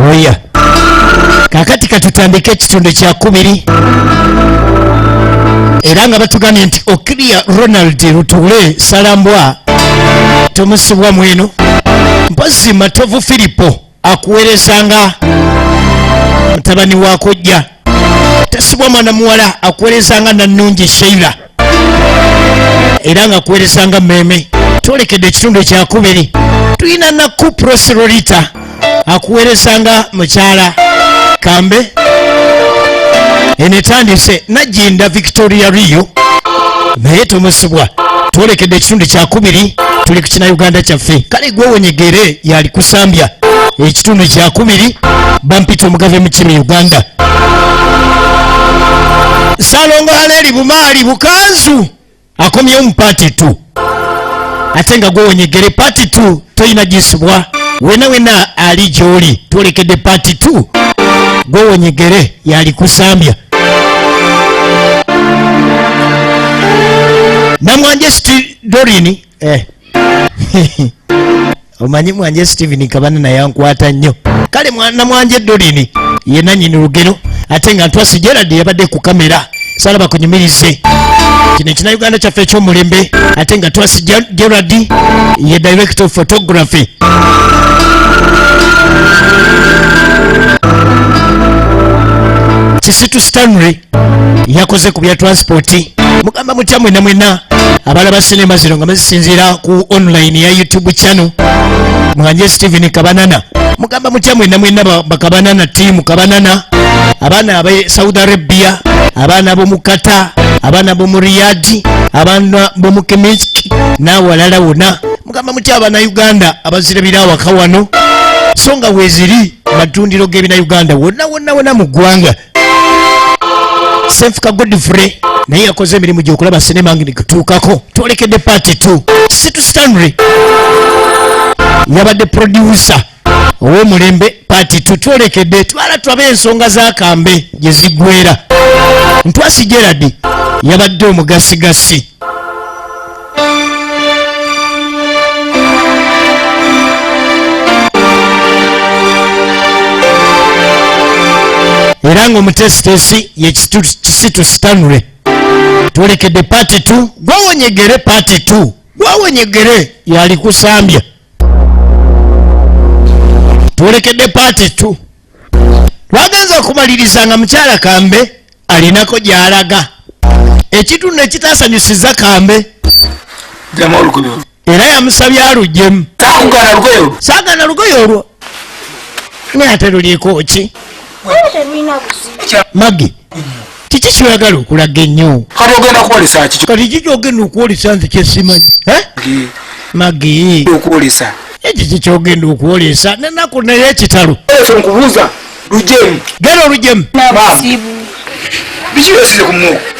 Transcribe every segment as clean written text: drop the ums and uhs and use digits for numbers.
oya kakati katutandike ekitundu kya 10 era nga batugambye nti Okiriya Ronald Rutule Salambwa tomusibwa mweno mpozi Matovu Filipo akuweerezanga mutabani wa kojja tasibwa mwana muwala akuweerezanga Nannungi Sheila era nga akuweerezanga Meme twolekedde ekitundu ekya 2 tulina Nakku Prosperita akuweerezanga mukyala Kambe enetandise Najinda Victoria Rio naye tomusibwa twolekedde ekitundu kya 2 tuli ku kina Uganda kyaffe kale Gwowonya Eggele yali kusambya ekitundu kya 2 bampita omugave mukimi Uganda Salongo Haleri Bumaali Bukanzu akomyewo mu Part 2 ate nga Gwowonya Eggele Part 2 toyina gisibwa wena ali gy'oli twolekedde Part 2 Gwowonya Eggele yali kusambya namwanje Dorini omanyi mwanje Steven Kabana yankwata nnyo kale namwanje Dorini ye nannyini lugero ate nga Ntwasi Gerald yabadde ku kamera salaba kunyumirize kino kina Uganda kyaffe ekyomulembe ate nga Ntwasi Gerald ye director of photography Kisitu Stanley yakoze ku bya transport mugamba mutya mwena abalaba sinema zino nga bazisinziira ku online ya YouTube channel mwanje Steven Kabanana mugamba mutya mwena bakabanana team Kabanana abaana abe Saudi Arabia abaana bo mukata abaana bo mu Riyadh abaana bo mu Kemiski n'awalala wona mugamba mutya abaana Uganda abazirabira awaka wano songa weziri matundiro g'ebina Uganda wonna mu ggwanga Senfuka Godfrey naye yakoze emirimu gy'okulaba sinema ngikutuukako twolekedde Part 2 Situ Stanley yabadde producer ow'omulembe Part 2 twolekedde twala tulabe ensonga za Kambe gye ziggwera Ntwasi Gerald yabadde omugasigasi era ng'omutesitesi ye Kisitu Stanley twolekedde Part 2 Gwowonya Eggele Part 2 Gwowonya Eggele yali kusambya twolekedde Part 2 twagenza okumaliriza nga mukyala Kambe alinako gy'alaga ekitundu ekitaasanyusiza Kambe era yamusabye alugyemu saagana lugoye olwo naye ate luliiko ki Magi kiki kyoyagala okulaga ennyo kati kikyogenda okwolesa nze kyesimanyi Magi ekiki kyogenda okwolesa nenaku naye ekitalo gera olugemu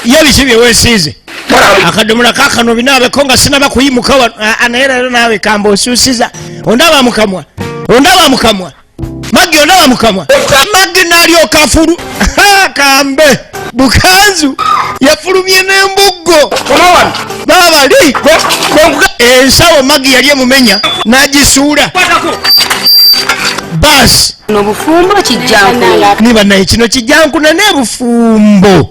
ye biki byewesiize akadomola kakano binaabeko nga sinaba kuyimuka naye leero naawe Kambe osuusiza ondaba mukamwa Magi ondaba mukamwa Magi n'alyoka afulu Kambe Bukanzu yafulumye n'embuggo babali ensawo Magi yali emumenya n'agisuula basi n'obufumbo kijjanku niba naye kino kijjankuna n'ebufumbo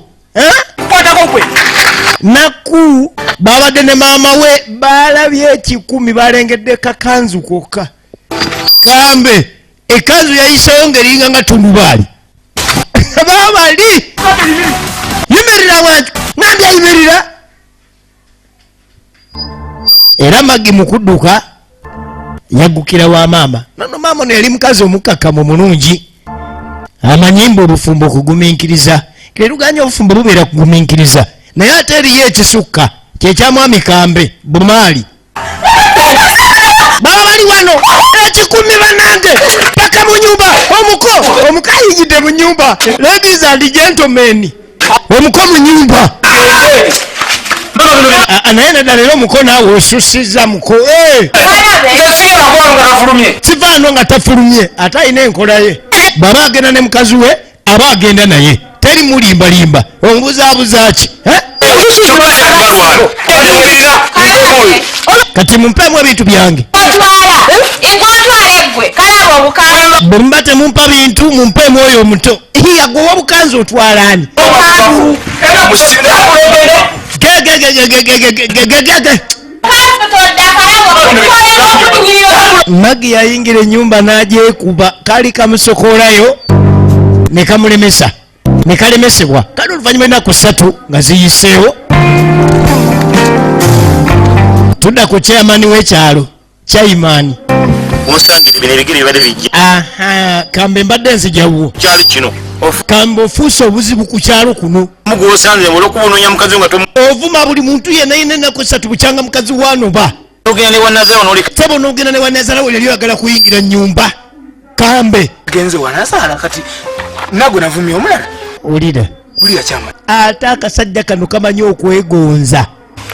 Nakku babadde ne maama we balabye 10 balengedde kakanzu kokka Kambe ekanzu yayiseeyo ng'eringa nga tundubaali babali yimirira abantu nandi ayimirira era Magi mu kudduka yaggukira wa maama nono maama ono yali mukazi omukkakkamu mulungi amanyimba obufumbo okugumiikiriza keruganya obufumbo bubeera kugumiikiriza naye ate eriyo ekisukka kyekyamwami Kambe Bumaali baba bali wano 10 banange paka mu nyumba omuko ayingidde mu nyumba ladies and gentlemen omuko mu nyumba naye naddala era omuko naawe osusiza muko kivaano nga tafulumye ate alina enkola ye baba agenda ne mukazi we aba agenda naye teri mulimbalimba omubuzaabuza ki kati mumpeemu ebintu byange ingotwala eggwe kalaba obukambwe Bembate mumpa bintu mumpe moyo muto. Hiya gwo bukanzo otwalani. Magi yayingira ennyumba n'agyekuba kali kamusokolayo ne kamulemesa ne kalemesebwa kale oluvannyuma ennaku 3 nga ziyiseewo tudda ku chairman w'ekyalo chairman kambe mbadde nzijawo kambe ofuuse obuzibu ku kyalo kuno ovuma buli muntu yenna yina ennaku 3 bukyanga mukazi wanoba tebo nogenda ne wanazala we yali oyagala kuyingira nnyumba kambe genze wanazala kati nago navumye omulala ulira kyama ate akasajja kano kamanyi okwegonza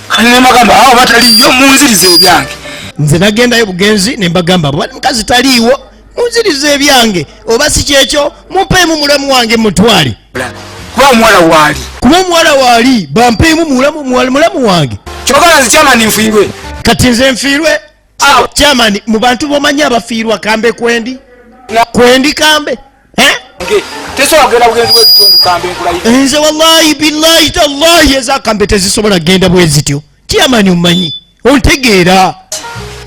kani nemagamba awo bataliyo munzirize ebyange nze nagendayo bugenzi ne mbagamba bwali mukazi taliiwo munzirize ebyange oba si kyekyo mumpeemu mulamu wange mutwale kuba omuwala waali bampeemu mulamu wange kyogala nze kyama ninfiirwe kati nze nfiirwe kyamani mu bantu bomanyi abafiirwa kambe kwendi kambe nze wallahi billahi tallahi ezakambe tezisobola genda bwe zityo kyamani omumanyi ontegeera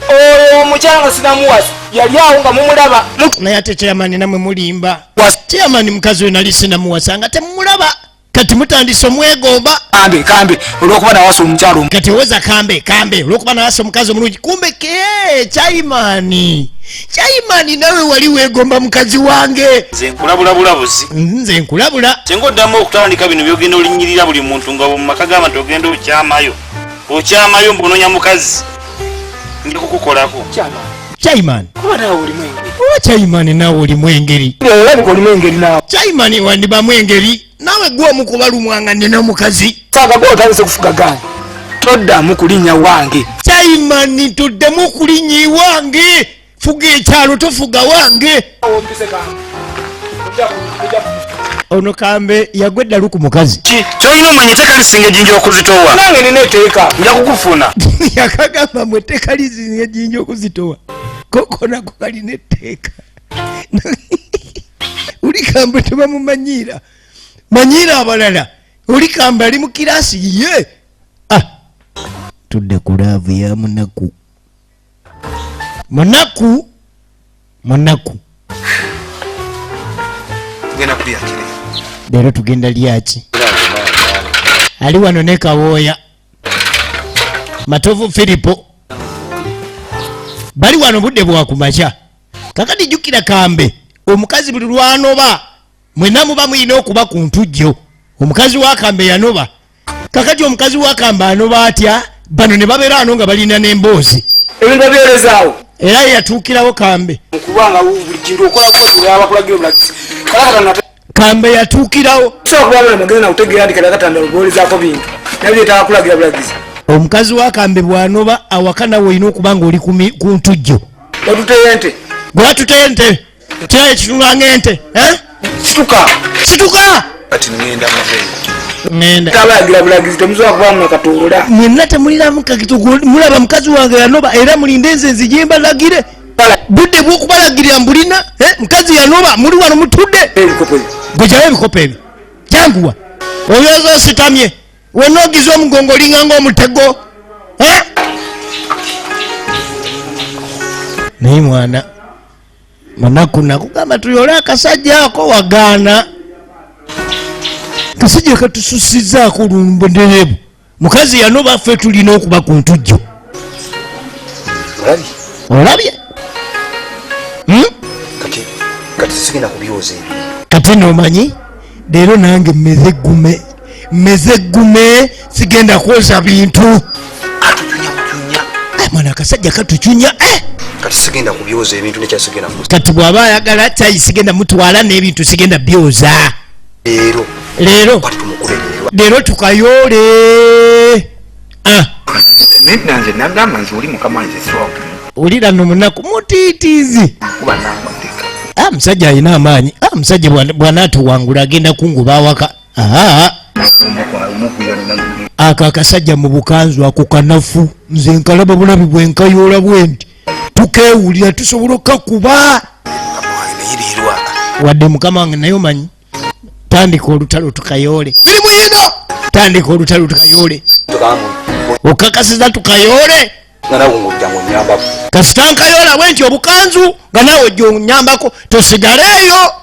oyo omukyanga sinamuwasa yali awo nga mumulaba naye ate kyamani namwe mulimba kyamani mukazi we nali sinamuwasa nga temumulaba kati mutandise omwegomba kambe olwokuba nawasa omukyalo kati oweza kambe olwokuba nawasa omukazi omulungi kumbe chaimani nawe wali wegomba mukazi wange nze nkulabula bulabuzi nze nkulabula senga oddamu okutandika bino byogenda olinyirira buli muntu nga mu maka g'abantu ogenda okyamayo mbunonya mukazi ndi kukukolako chaimani oba chaimani nawe olimu engeri chaimani wandibamu engeri nawe gwomu kubalumwanga nina omukazi sagagotandise kufuga gange toddamu kulinnya wange chaimani toddemu kulinnya wange fuga ekyalo tofuga wange ono kambe yagwedda luku mukazi kyolina omanye etteka lisinga ejjinja okuzitowa nange nina etteeka nja kukufuna yakagamba mu etteka lisinga ejjinja okuzitowa koko nako kalina etteeka oli kambe tebamumanyiira manyiira abalala oli kambe ali mu kirasi ye tudde ku laavu ya munaku leero tugenda lyaki ali wano ne Kawooya Matovu Filipo bali wano budde bwakumakya kakati jjukira kambe omukazi buli lwanoba mwena muba muyina okuba ku ntujjo omukazi wa kambe yanoba kakati omukazi wa kambe anoba atya bano ne babeera ano nga balina n'emboozi ebintu byerezaawo era yatuukirawo kambe okubanga buli kintu okolakoabakulagira obulagisi kalakatana kambe yatuukirawo sokubaala magezi nakutegeera ndi kalakatanda obuweerezaako bintu nabyetaakulagira bulagisi omukazi wa kambe bw'anoba awaka nawe olina okuba ng'oli ku ntujjo watuteye ente gwatuteye ente kiraye kitunanga ente situka kati ngenda ngenda tabalagira bulagizi temusobola kubaamu nakatoola mwenna temuliramu kakitugu mulaba mukazi wange yanoba era mulinde nze nzije mbalagire budde bw'okubalagirira mbulina mukazi yanoba muli wano mutudde gwejawo ebikopo ebyo janguwa oyoza ositamye wenna ogize omugongo olinganga omutego naye mwana manaku nakugamba tuyole akasajja ako wagaana kasajja katususizaako olumbenderebu mukazi yanoba ffe tulina okuba ku ntujjo olabye kati sigenda kubyoza ebyo kati nomanyi leero nange mmeze eggume sigenda kwoza bintu mwana akasajja katucunya kati sigenda kubyoza ebintu nekyasigenda kati bw'aba ayagala kyayi sigenda mutwala n'ebintu sigenda byoza leero tukayoole nanze nagamba nti oli mukama nze siwaku olira no munaku mutiitiizi musajja alina amaanyi musajja bw'anaatuwangula agenda kunguba awaka ako akasajja mu bukanzu ako kanafu nze nkalaba bulabi bwenkayoola bwe nti tukeewulira tusobola okkakuba yirirwa wadde mukama wange naye omanyi tandika olutalo tukayoole biri muyino tandika olutalo tukayoole okakasiza tukayoole nga nawe ng'ojja ng'onyambako kasita nkayoola bwe nti obukanzu nga nawe ojja onyambako tosigaleeyo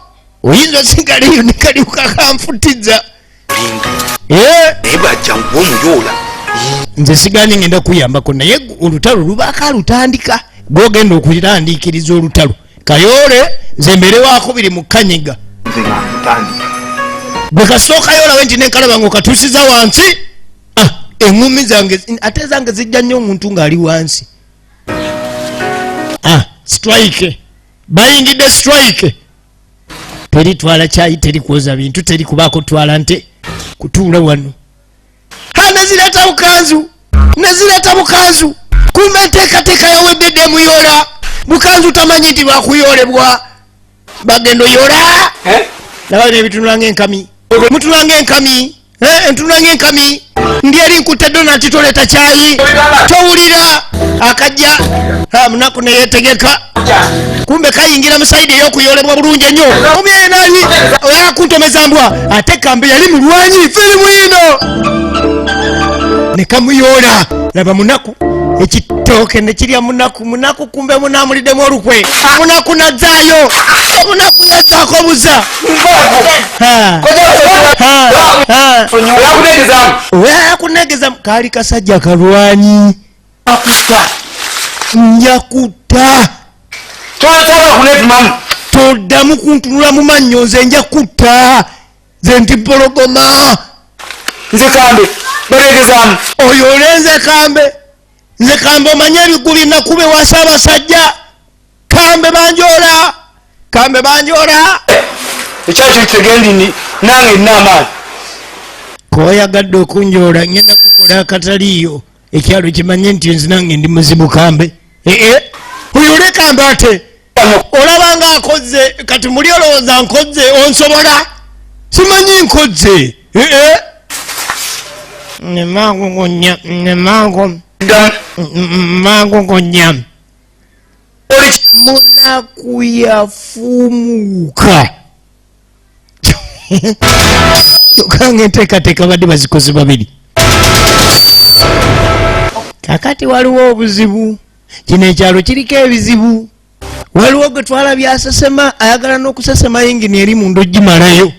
oyinza osigaleeyo nekaliuka kanfutiza naye bwajja ng'omuyoola nze siganye ngenda kuyambako naye olutalo lubaako alutandika gwogenda okutandiikiriza olutalo kayoole nze mbeerewaako biri mu kanyiga bwe kasooka yoolawe nti nenkalaba nga okatuusiza wansi eŋŋumi zange ate zange zijja nnyo omuntu ng'ali wansi strike bayingidde strike teritwala kyayi terikwoza bintu terikubaako twala nte kutuula wano nezireta bukanzu kumba enteekateeka yawededde emuyoola bukanzu tamanyi nti bwakuyoolebwa bagenda oyoola laba nebitunula ng'enkami mutula ng'enkami entunula ng'enkami ndi eri nkutte donati toleta kyayi towulira akajja munaku neyetegeka kumbe kayingira musaidi ey'okuyoolebwa bulungi ennyo omuyeye naali oyakuntomeza mbwa ate kambe yali mulwanyi feri muyino nekamuyoola laba munaku ekitooke nekirya munaku kumbe munamuliddemu olukwe munaku nazaayo munaku yazaako buza oyakunegeza kaali kasajja kalwanyi njakutta toddamu kuntunula mu mannyo nze njakutta ze nti bologoma nze kambe balegezaamu oyoole nze kambe omanye ebiguli nakube wasa abasajja kambe banjoola ekyakyo kitegendi nange nina amaanyi koyagadde okunjoola ngenda kukola akataliyo ekyalo kimanye nti nze nange ndi muzibu kambe oyoole kambe ate olabanga akoze kati muli olowooza nkoze onsobola simanyi nkoze mango ngonya munaku yafumuuka yokange enteekateeka badde bazikoze babiri kakati waliwo obuzibu kino ekyalo kiriko ebizibu waliwo gwe twalabye asesema ayagala n'okusesema yingini eri munda ogimalayo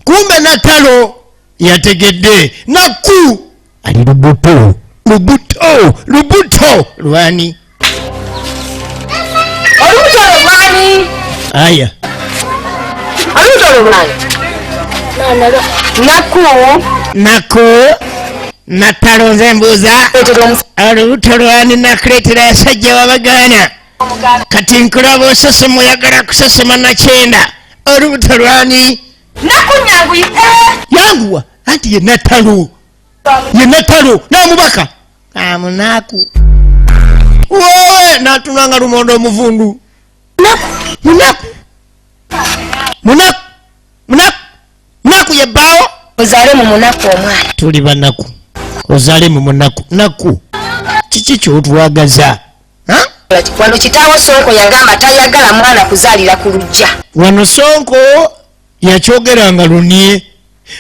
kumbe natalo yategedde naku ali lubuto lwani aya naku natalo nze mbuuza olubuto lwani nakuleetera abasajja babagaana kati nkulaba osesema oyagala kusesema nakyenda olubuto lwani yanguwa anti ye natalo namubaka amunaku wowe natunanga lumondo omuvundu munaku yebbaawo ozaale mu munaku omwana tuli banaku ozaale mu munaku naku kiki kyotwagaza wano kitaawo Sonko yagamba tayagala mwana kuzaalira ku lujja wano Sonko yakyogeranga lunye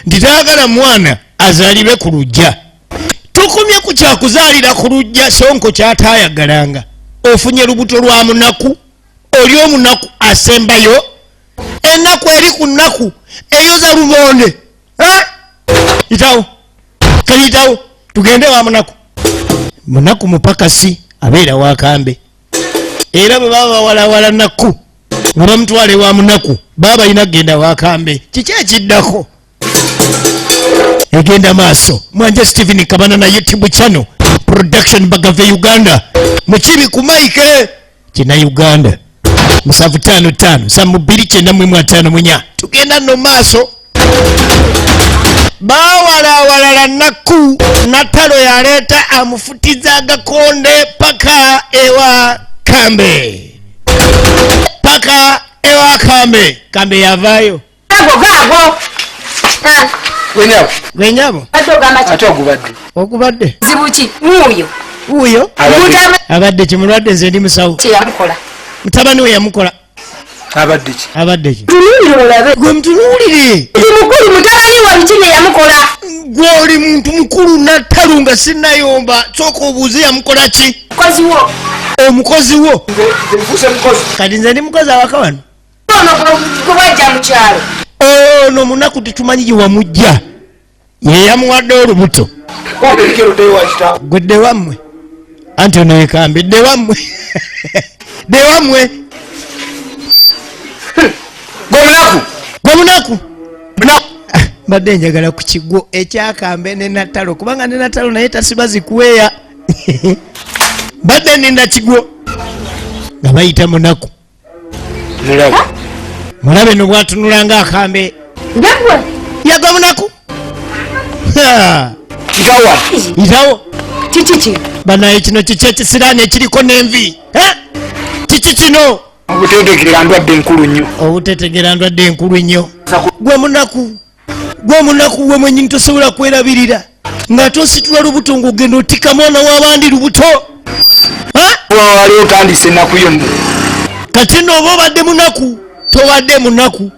nti tayagala mwana azaalibwe ku lujja tukumye ku kyakuzaalira ku lujja Sonko kyatayagalanga ofunye lubuto lwa munaku oli omunaku asembayo ennaku eri ku nnaku eyoza lumonde itawo kayitawo tugende wa munaku mupakasi abeera wakambe era bwe baba walawala naku nga bamutwale wa munaku baba balina genda wakambe kiki ekiddako egenda maaso mwanje Stephen Kabana na YouTube channel production Bagave Uganda mukibi ku Mike kina Uganda 755 samubiri kyenda mu 5 tugenda no maaso bawala naku natalo yaleta amufutiza gakonde paka ewa kambe yavayo gago gwenyabo ate ogubadde zibuki uyo abadde kimulwadde nze ndi musawo yamukola mutabani we yamukola abadde ki Tunuulire olabe. gwe mutunuulire Ndi mukulu mutabani wa bikini yamukola. gw'oli muntu mukulu nattalu nga sinnayomba sooka obuuze yamukola ki Mukozi wo. omukozi wo nfuuse mukozi. kati nze ndi mukozi awaka wano Ono gwe bajja mu kyalo. ono munaku tetumanyi gye wamujja ye yamuwadde olubuto Kwabirikiro tewakita. gwe dde wammwe anti ono yekambe dde wammwe dde wammwe Gwe munaku. gwe munaku mbadde njagala ku kigwo ekyakambe ne Natalo kubanga ne Natalo naye tasiba zikuweya mbadde ninda kigwo nga bayita munaku mulabe no bwatunulanga akambe Ndagwe. yaga munaku Itawa. itawo Kiki. banaye kino kiki ekisiraani ekiriko n'envi kiki kino Obuteetegerera ndwadde enkulu nnyo. obutetegera ndwadde enkulu nnyo gwe munaku gwe mwennyini tosobola kwerabirira nga tositula lubuto ng'ogenda otika mwana w'abandi lubuto Wali otandise ennaku yonna. kati nno oba obadde munaku tobadde munaku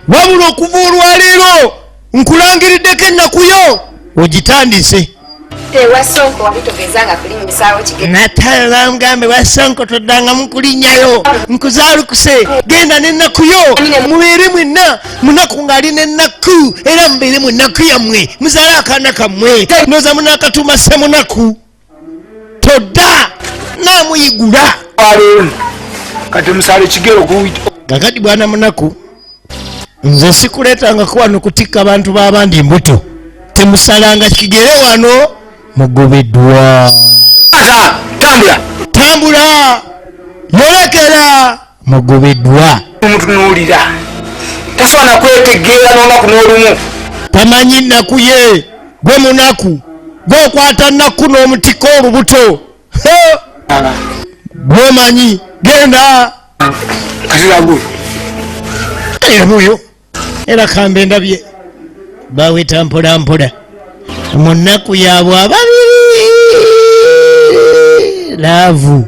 wabula okuva olwaleero nkulangiriddeko ennaku yo ogitandise Ewa Sonko wabitogezanga kulinyisaawo kigenda. Natalo bamugambe Wasonko toddangamu kulinnyayo nkuzaalukuse genda n'ennaku yo mubeere mwenna munaku ng'ali n'ennaku era mubeere mu nnaku yammwe muzaale akaana kammwe nooza munaakatuuma ssemunaku todda naamuyigula Waleero. Kati musale kigero kuwita. kakati bwana munaku nze sikuleetangako wano kutikka abantu b'abandi mbuto temusalanga kigere wano mugobeddwa Tambula. tambula yolekera mugobeddwa Omutunuulira. Tasobola kwetegeera n'olunaku n'olumu. tamanyi nnaku ye gwe munaku gw'okwata nnaku n'omutika olubuto gwomanyi genda Kasirago. emuyo era kambe ndabye baweta mpola mpola mu nnaku yaabwe ababiri laavu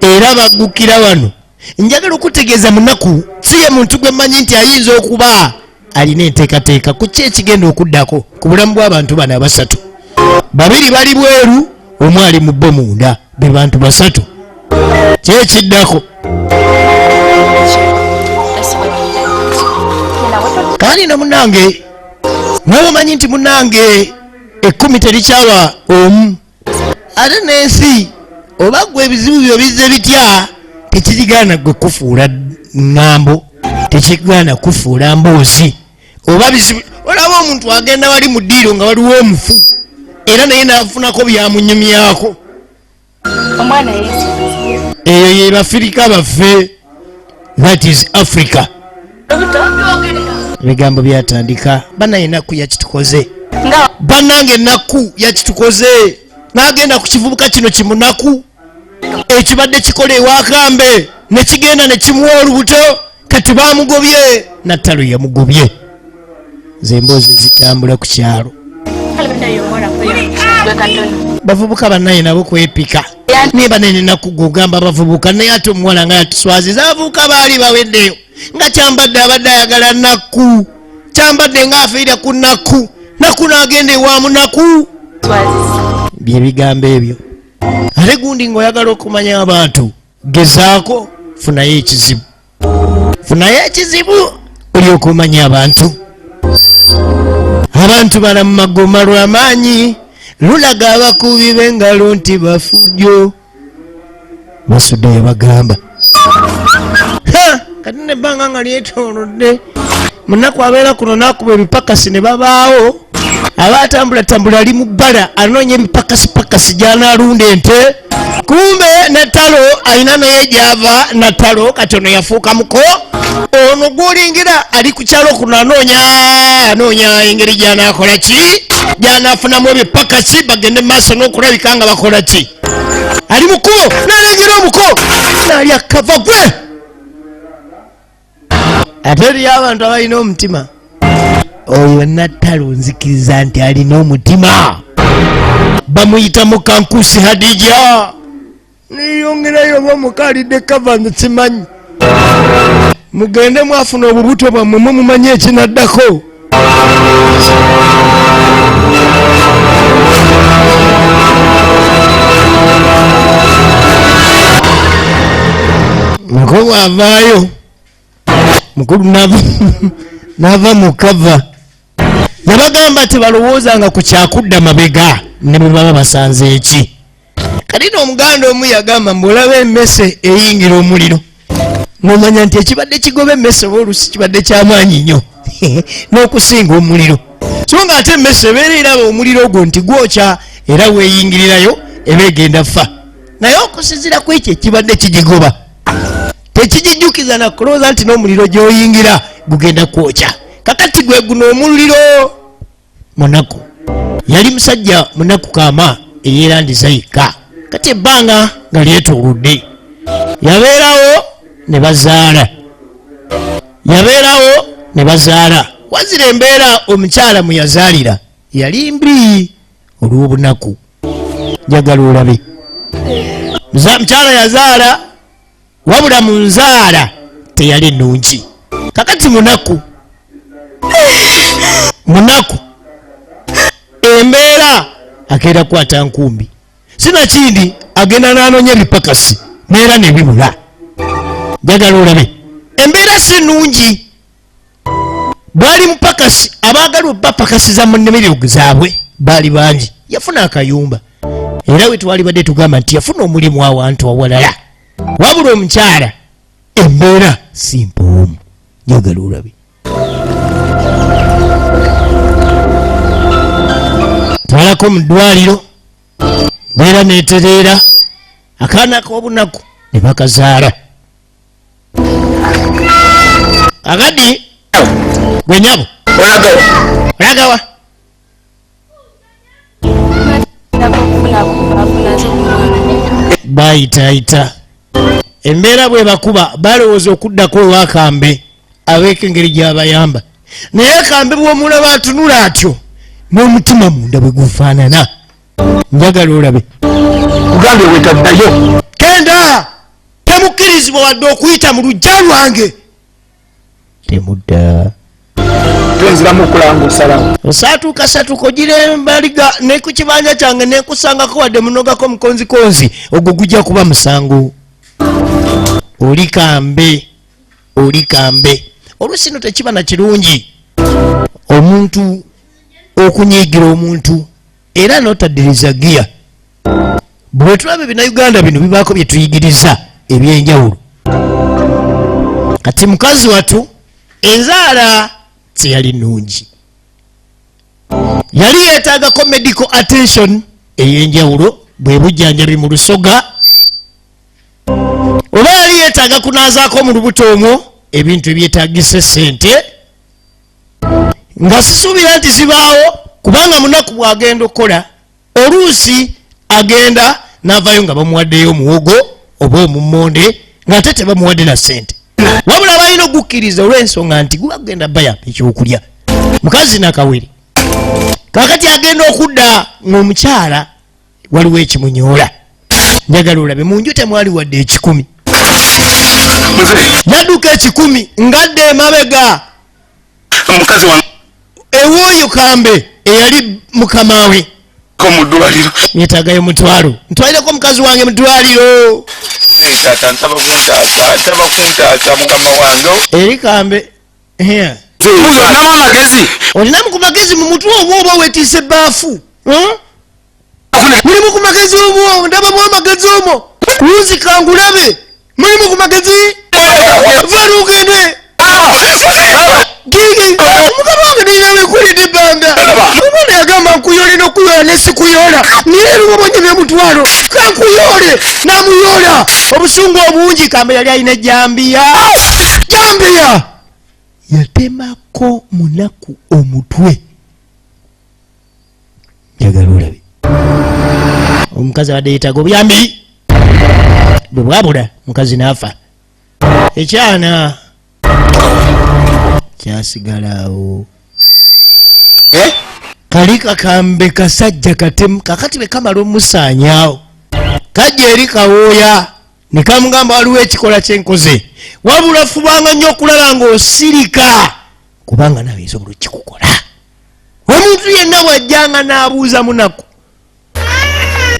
era baggukira wano njagala okutegeeza munaku si ye muntu gwe mmanyi nti ayinza okuba alina enteekateeka ku ki ekigenda okuddako ku bulamu bw'abantu bano abasatu babiri bali bweru omu ali mu bbo munda be bantu basatu kyekiddako kandi no munange nawe omanyi nti munange 10 terikyaba omu ate n'ensi oba gwe ebizibu byo bizze bitya tekirigaana gwe kufuula ŋŋambo tekigaana kufuula mboozi oba bizibu olaba omuntu agenda wali mu ddiiro nga waliwo omufu era naye n'afunako byamunyumyako Omwana Yesu. eyo ye bafirika baffe that is Africa ebigambo byatandika banaye ennaku yakitukoze bannange ennaku yakitukoze n'agenda ku kivubuka kino kimunaku ekibadde kikola ewakambe ne kigenda ne kimuwa olubuto kati bamugobye Natalo yamugobye ze emboozi ezitambula ku kyalo bavubuka bannaye nabo kwepika naye banene ennaku gogamba bavubuka naye ate omuwala nga yatuswaziza abavubuka baali baweddeyo nga kyambadde abadde ayagala nnaku kyambadde ng'afiira ku nnaku naku n'agenda ewa munaku bye bigambo ebyo ate gundi ng'oyagala okumanya abantu gezaako funayo ekizibu olyoka omanya abantu bala mu magoma lw'amaanyi lulaga abakubi b'engalo nti bafujjo basuddeyo bagamba kati nebbanga nga lyetoolodde munaku abeera kuno n'akuba ebipakasi ne babaawo aba atambulatambula ali mu bbala anoonya ebipakasipakasi gy'anaalunda ente kumbe Natalo alina naye gy'ava Natalo kati ono yafuuka muko ono gw'olingira ali ku kyalo kuno anoonya engeri gy'anaakola ki gy'anaafunamu ebipakasi bagende mu maaso n'okulabika nga bakola ki ali mukubo n'alengera omuko n'alya kava gwe ate eriyo abantu abalina omutima oyo Natalo nzikiriza nti alina omutima bamuyita mukankusi Hadija niyongerayo oba omukalidde kava nze simanyi mugende mwafuna obubuto bwammwe mumanye ekinaddako. Mukulu avaayo, mukulu n'ava mu kava. Yabagamba tebalowoozanga ku kyakudda mabega ne bwe baba basanze eki. Kati n'omuganda omu yagamba mbulaba emmese eyingira omuliro n'omanya nti ekibadde kigoba emmese oba oluusi kibadde ky'amaanyi nnyo n'okusinga omuliro. So nga ate emmese ebeera eraba omuliro ogwo nti gwokya era weeyingirirayo eba egenda ffa. Naye okusinziira ku ekyo ekibadde kigigoba tekigijjukiza na kulowooza nti n'omuliro gy'oyingira gugenda kwokya. Kakati gwe guno omuliro munaku. Yali musajja munaku kaama eyeerandiza yekka. Kati ebbanga nga lyetoolodde. Yabeerawo ne bazaala. Wazira embeera omukyala mwe yazaalira yali mbi olw'obunaku. Njagala olabe. Mukyala yazaala wabula mu nzaala teyali nnungi. Kakati munaku embeera akeera kukwata nkumbi. Sinakindi agenda n'anoonya ebipakasi neera ne bibula. Njagala olabe embeera si nnungi. Bwali mupakasi abaagala obbapakasiza mu nnimiro zaabwe baali bangi. Yafuna akayumba era we twalibadde tugamba nti yafuna omulimu awantu awalala. Wabula omukyala embeera si mpoomu. Njagala olabe. Twalako mu ddwaliro mbeera neetereera akaana k'obunaku ne bakazaala. Akadi gwe nyabo olagawa bayitaayita embeera bwe bakuba balowooza okuddako olwakambe abeeko engeri gy'abayamba. Naye akambe bw'omulaba atunula atyo n'omutima munda bwe gufaanana. Njagala olabe. Ugambe wetaddayo. Kenda temukkirizibwa wadde okuyita mu luggya lwange. Temudda. Twenziramu okulanga osalawo. Osaatuuka ogira embaliga ne ku kibanja kyange ne nkusangako wadde munogako mukonzikonzi ogwo gujja kuba musango. Oli kambe. Oluusi no tekiba na kirungi omuntu okunyiigira omuntu era n'otaddiriza giya. Bwe tulaba Uganda bino bibaako bye tuyigiriza ebyenjawulo. Kati mukazi watu enzaala teyali nnungi. Yali yeetaagako medical attention ey'enjawulo bwe bujjanjabi mu lusoga oba yali yeetaaga kunaazaako mu lubuto omwo ebintu ebyetaagisa ssente nga sisuubira nti zibaawo kubanga munaku bw'agenda okukola oluusi agenda n'avaayo nga bamuwaddeyo omuwogo oba omummonde ng'ate tebamuwadde na ssente. Wabula balina okukkiriza olw'ensonga nti guba kugenda bayamba ekyokulya. Mukazi nakawere kakati agenda okudda ng'omukyala waliwo ekimunyoola. Njagala olabe mu nju temwali wadde 10. Yadduka 10 ngadde emabega. Omukazi wange ewooyo kambe eyali mukamawe ko mu ddwaliro yeetaagayo mutwalo. Ntwalireko mukazi wange mu ddwaliro. Taata ntaba kuntaata mukama wange eri kambe. Olinamu amagezi. Olinamu ku magezi mu mutwe omwo oba weetiisa ebbaafu. Mulimu ku magezi omwo ndabamu amagezi omwo. Luuzi kangulabe mulimu ku magezi. Vaalu ugende. Gigi mukama wange ninawe nkulidde ebbanga. Omwana yagamba nkuyole n'okuyola ne sikuyola. Nireero obonye by'omutwalo kankuyole namuyola. Obusungu obungi kambe yali alina jambiya. Yatemako munaku omutwe. Njagala olabe. Omukazi abadde yeetaaga obuyambi bwe bwabula mukazi n'afa. Ekyana kyasigalawo. Kali kakambe kasajja katemu kakati bwe kamala omusaanyaawo kajja eri kawooya nekamugamba waliwo ekikola kyenkoze wabula fubanga nnyo okulaba ng'osirika kubanga nawe esobola okikukola. Omuntu yenna bw'ajjanga n'abuuza munaku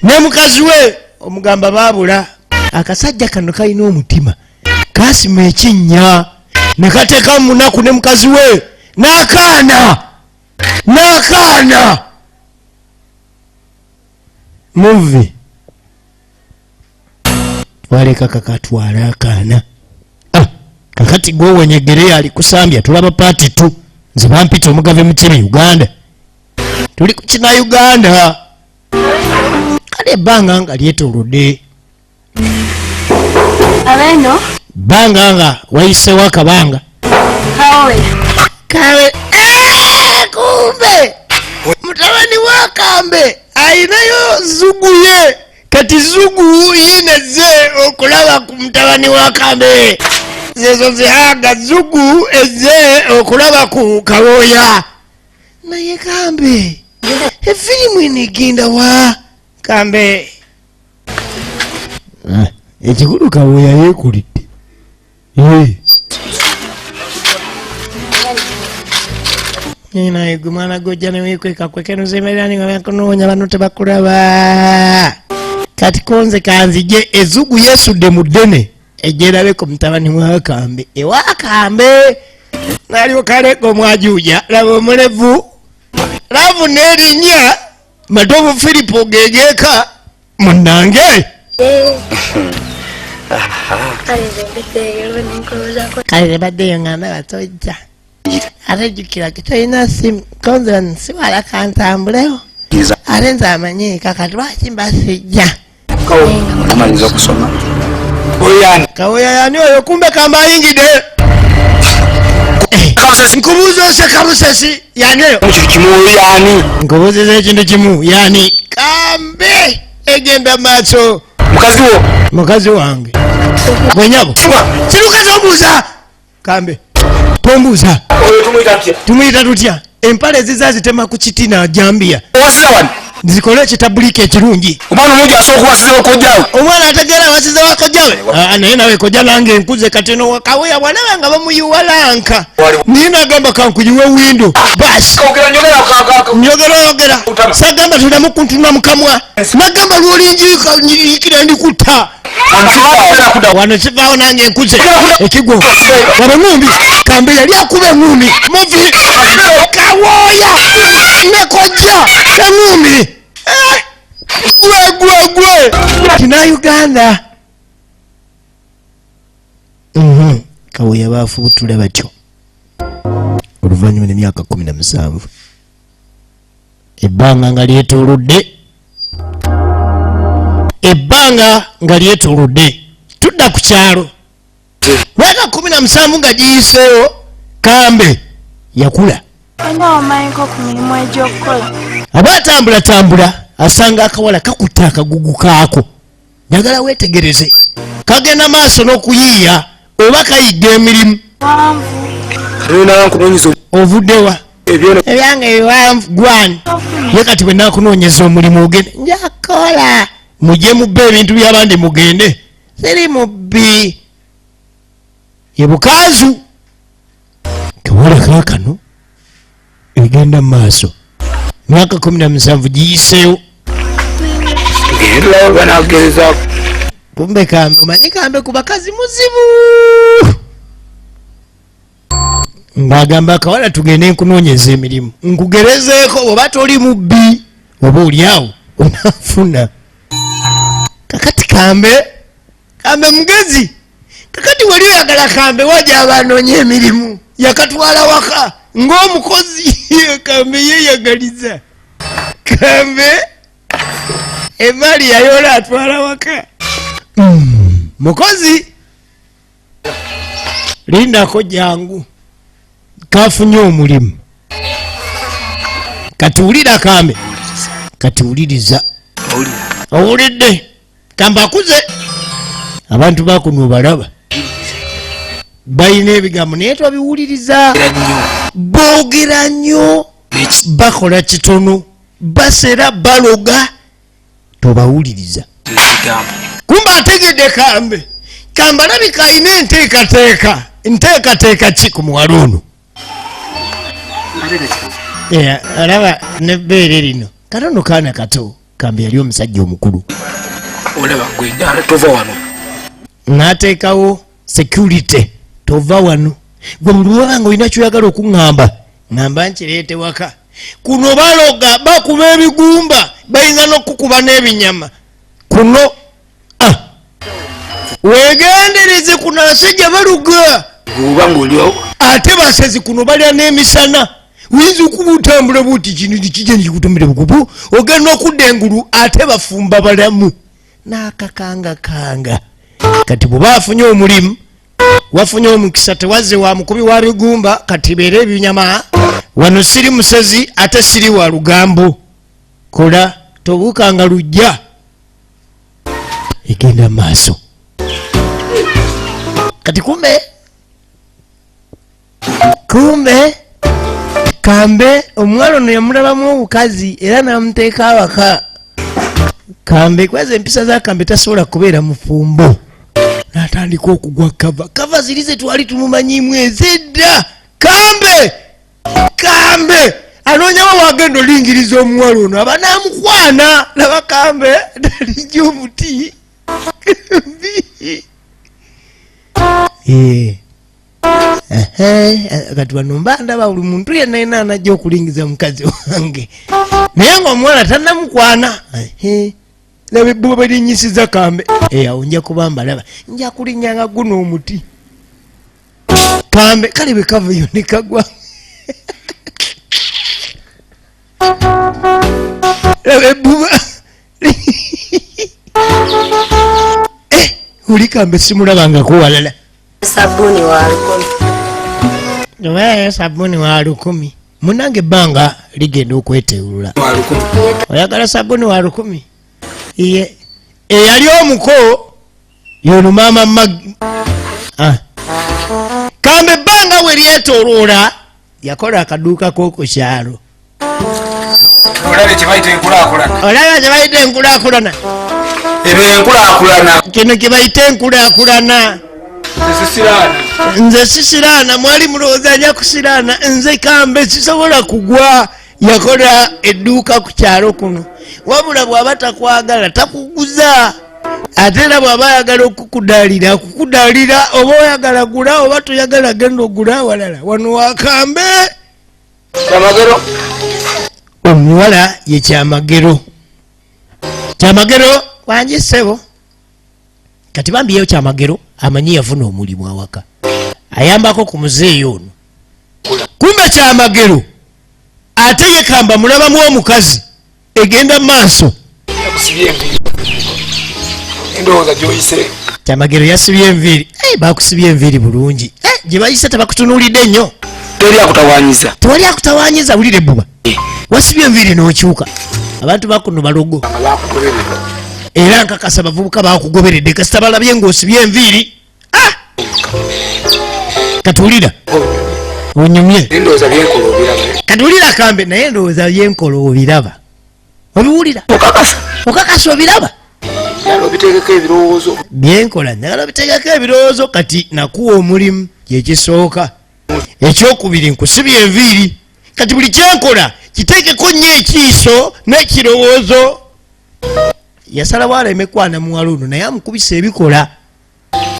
ne mukazi we omugamba baabula akasajja kano kalina omutima kasima ekinnya ne kateeka mu munaku ne mukazi we n'akaana muve twaleka kakatwala akaana. Kakati Gwowonya Eggele ali kusambya tulaba paati tu nze bampita omugave mutemi Uganda tuli ku kina Uganda kale ebbanga nga lyetoolodde abeno bbanga nga wayisewo akabanga kawe kumbe mutabani wa Kambe ayinayo zugu ye kati zugu yineze okulaba ku mutabani wa Kambe zezo zihaga zugu eze okulaba ku Kawoya naye Kambe efirimu enegenda wa Kambe ekikulu Kawoya yeekulidde naye gwe mwana gojja neweekweka kwekenuzemerani nga bakunoonya bano tebakulaba kati konze kanzije ezugu yeesudde mu ddene ejjerabe ku mutabani wa Kambe ewa Kambe nalyoka aleka omwajuuja laba omulevu laavu n'erinnya Matovu Filipo gegeeka munnange kale lebaddeyo ngamba batojja ate jjukira tolina simu konze nsiwala kantambulewo ate nze amanyi kakati lwaki mbasijja amaliza okusoma Kawoya yani oyo kumbe Kambe ayingidde nkubuuza oseka Musesi yani oyo nkubuuziza ekintu kimu yani Kambe egenda maaso mukazi wange gwenyabo sirukazi obuuza Kambe tombuuza tumuyita tutya empale zizazitema ku kitina Jambia nzikole ekitabulika ekirungi omwana ategeera wasize wakojjawe naye nawe kojja nange enkuze kati no Kawoya bwalaba nga bamuyuwalanka niye nagamba kankuyiwe windo basi nyogera sagamba tulemu kuntuna mukamwa nagamba lwolinjiyikira ndikutta wano kivaawo nange enkuze ekigwo wano ngumbi Kambe yali akuba engumi muvi Kawoya nekojja engumi gwe kina Uganda Kawoya baafubutula batyo oluvannyuma n'emyaka 17 ebbanga nga lyetoolodde tudda ku kyalo myaka 17 nga giyiseewo Kambe yakula aba atambula asanga akawala kakutta akagugu kaako njagala weetegereze kagenda maaso n'okuyiiya oba kayidde emirimu ovuddewa ebyange ebiwanvu gwani ye kati bwe nakunoonyeza omulimu ogende njakola mujje mubbe ebintu by'abandi mugende siri mubbi ye bukaazu kawala kaakano egenda mu maaso myaka 17 giyiseewo kumbe Kambe omanyi Kambe ku bakazi muzibu ng'agamba akawala tugende nkunoonyeza emirimu nkugerezeeko oba toli mubbi oba oliawo onafuna kakati Kambe mugezi kakati wali oyagala Kambe wajja abanoonya emirimu yakatwala waka ng'omukozi Kambe yeeyagaliza Kambe emali yayola atwala waka mukozi lindako jangu kafunye omulimu katuwulira Kambe katuwuliriza owulidde Kambe akuze abantu bakuno balaba balina ebigambo naye twabiwuliriza boogera nnyo bakola kitono basera baloga tobawuliriza kumba ategedde kambe alabika alina enteekateeka ki ku muwala ono alaba nebbeere lino katono kaana kato kambe yali omusajja omukulu olaba gwenda tova wano n'ateekawo security tova wano gwe buli lwabanga olina kyoyagala okuŋŋamba ŋŋamba nkireete waka kuno baloga bakuba ebigumba bayinza n'okukuba n'ebinyama kuno wegendereze kuno abasajja baluga oba ng'olyawo ate basezi kuno balya n'emisana uyinza okuba otambula buti kino kijja nikikutumire bukupu ogenda okudda engulu ate bafumba balamu n'akakangakanga kati bwe bafunye omulimu wafunye omukisa tewazze wa mukubi wa bigumba kati beera ebinyama wano siri musezi ate siri wa lugambo kola tobuukanga lujja egenda maaso kati kumbe kambe omuwala ono yamulabamu obukazi era namuteeka awaka kambe kweza empisa za kambe tasobola kubeera mufumbo n'atandika okugwa kava ziri ze twali tumumanyimu ezedda kambe anoonyawo wagenda olingiriza omuwala ono aba namukwana laba kambe dalijja omuti kati wano mba ndaba buli muntu yenna yenna anajja okulingiza mukazi wange naye ngaomuwala tannamukwana laba ebbuba balinyisiza kambe awo nja kuba mbalaba nja kulinnyanga guno omuti kambe kale bwe kavayo ne kagwa laba ebbuba oli kambe simulabangako walala sabuni wa 1000 obayo sabuni wa 1000 munange ebbanga ligenda okweteulula oyagala sabuni wa 1000 iye eyali omuko yono maama magi kambe ebbanga we lyetooloola yakola akaduuka k'okukyalo olaba kyebayita enkulaakulana ebyo enkulaakulana kino kyebayita enkulaakulana nze sisiraana mwali mulowooza ajja kusiraana nze kambe sisobola kugwa yakola edduuka ku kyalo kuno wabula bw'aba takwagala takuguza ate era bw'aba ayagala okukudaalira oba oyagala gula oba toyagala genda ogula awalala wano wakambe kyamagero omuwala ye kyamagero wangi ssebo kati bambiyeyo kyamagero amanyi yafuna omulimu awaka ayambako ku muzeeyi ono kumbe kyamagero ate ye kamba mulabamu omukazi egenda maaso endowooza gyoyise kyamagero yasibye enviiri bakusibye enviiri bulungi gye bayise tebakutunuulidde nnyo tewali akutawaanyiza wulire Ebbuba wasibye enviiri n'okyuka abantu bakuno balogo era nkakasa bavubuka bakugoberedde kasita balabye ng'osibye enviiri katulira onyumye katulira kambe naye ndowooza byenkola obiraba obiwulira okakasa obiraba byenkola njagala obiteekeko ebirowoozo kati nakuwa omulimu kyekisooka ekyokubiri nkusibye enviiri kati buli kyenkola kiteekeko nnyo ekiiso n'ekirowoozo yasalawo alemekwana muwala ono naye amukubisa ebikola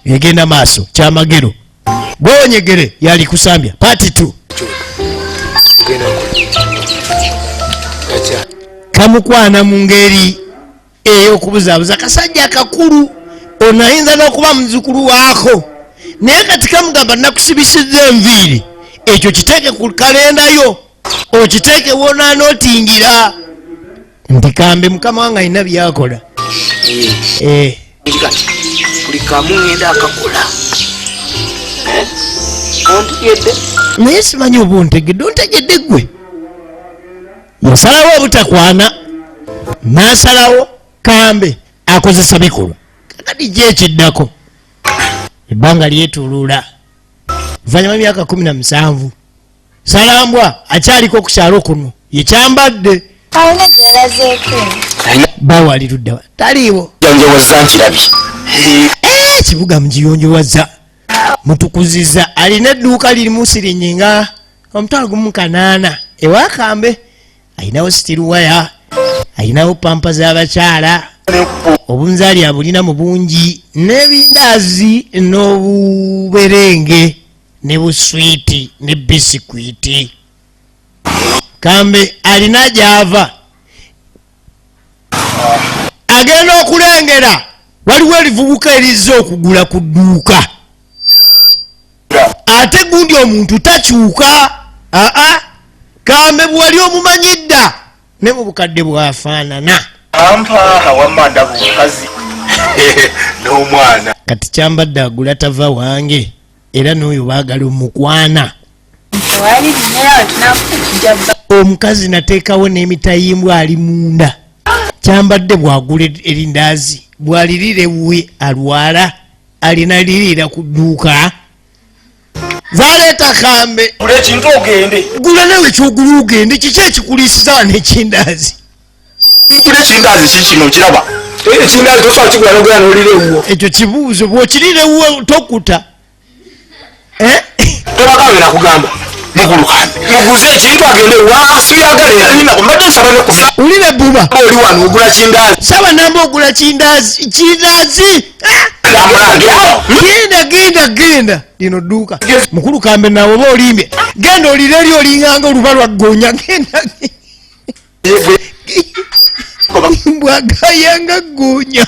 egenda maaso kyamagero Gwowonya yali kusambya Part 2 kamukwana mu ngeri ey'okubuzaabuza kasajja akakulu ono ayinza n'okuba muzukulu waako naye kati kamugamba nakusibisizza enviiri ekyo kiteeke ku kalendayo okiteeke wona n'otingira nti kambe mukama wange alina byakola buli kamu ngenda akakola ontegedde naye simanyi oba ontegedde gwe yasalawo obutakwana n'asalawo kambe akozesa bikolwa kakati gyekiddako ebbanga lyetuulula luvannyuma myaka 17 salambwa akyaliko ku kyalo kuno yekyambadde alina gyalazeeko bawaliruddawa taliiwo Yonjowaza nkirabi. Kibuga mugiyonjowaza mutukuziza alina edduuka lirimu sirinyi nga omutwalo gumu kanaana ewakambe alinawo sitiruwaya alinawo pampa z'abakyala obunzaali abulina mu bungi n'ebindaazi n'obuberenge ne buswiti ne bisikwiti kambe alina gy'ava agenda okulengera waliwo erivubuka erizza okugula ku dduuka ate gundi omuntu takyuka kambe bwali omumanyidda ne mu bukadde bwafaanana Ampa awamanda bukazi. N'omwana. kati kyambadde agula tava wange era n'oyo baagala omukwana omukazi nateekawo n'emitayimbwa ali munda kyambadde bwagula erindaazi bwalirire we alwala alina liriira ku dduuka zaleeta kambe Gula ekintu ogende. gula nawe kyogula ogende kiki ekikuliisiza n'ekindaazi Gula ekindazi kikino kiraba. Ekindazi tosobola kigula n'ogenda n'olira ewuwo. ekyo kibuuzo bw'okirira ewuwo tokuta Tebagambye nakugamba. Mugulukambe. Muguze ekintu agende wasiyagala nina mbadde nsaba ne kufa. ulina Ebbuba Oli wano ogula kindazi. saba namba ogula kindaazi genda lino dduuka mukulu kambe nawe oba olimbye genda olire eri olinganga oluba lwa Gwowonya genda bwagayanga Gwowonya